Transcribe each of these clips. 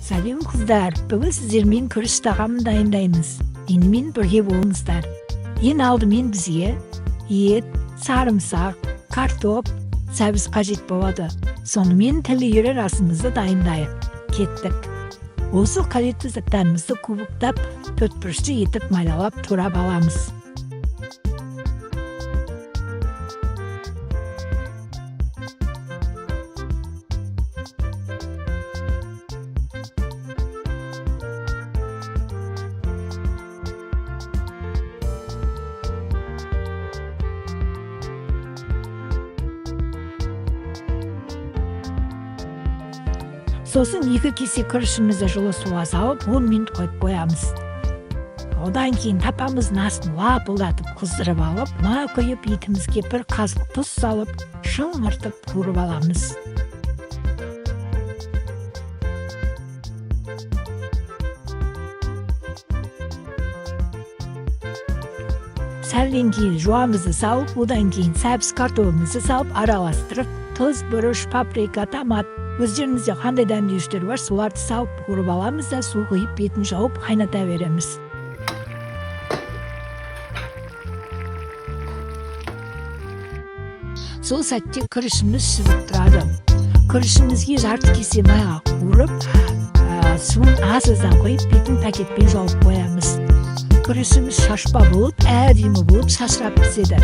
Салем қыздар, бүгін сіздермен күріш тағамын дайындаймыз. Менімен бірге болыңыздар. Ең алдымен бізге ет, сарымсақ, картоп, сәбіз қажет болады. Сонымен тілі үйрен асымызды дайындайық. Кеттік. Осы қажетті заттарымызды кубықтап, төртбұрышты етіп майлалап турап аламыз. Сосын 2 кесе күрішімізді жылы суға салып 10 минут қойып қоямыз. Одан кейін тапамыздың астын лапылдатып қыздырып алып, ма құйып етімізге бір қасық тұз салып, шыңғыртып қуырып аламыз. Сәлден кейін жуамызды салып, одан кейін сәбіз картофелімізді салып, араластырып, тұз, бұрыш, паприка, томат, өздеріңізде қандай дәмдеуіштер бар, соларды салып қуырып аламыз да су құйып бетін жауып қайната береміз. Сол сәтте күрішіміз шыжып тұрады. Күрішімізге жарты кесе майға қуырып, суын аз-аздан қойып бетін пакетпен жауып қоямыз. Күрішіміз шашпа болып, әдемі болып шашырап піседі.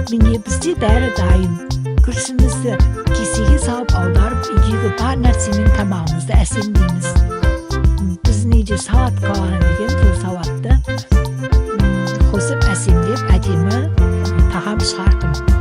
Міне бізде бәрі дайын. Күрішімізді кесеге салып аударып, үйдегі бар нәрсемен тамағымызды әсемдейміз. Біздің үйде салат қаланы деген, сол салатты қосып әсемдеп әдемі тағам шығардым.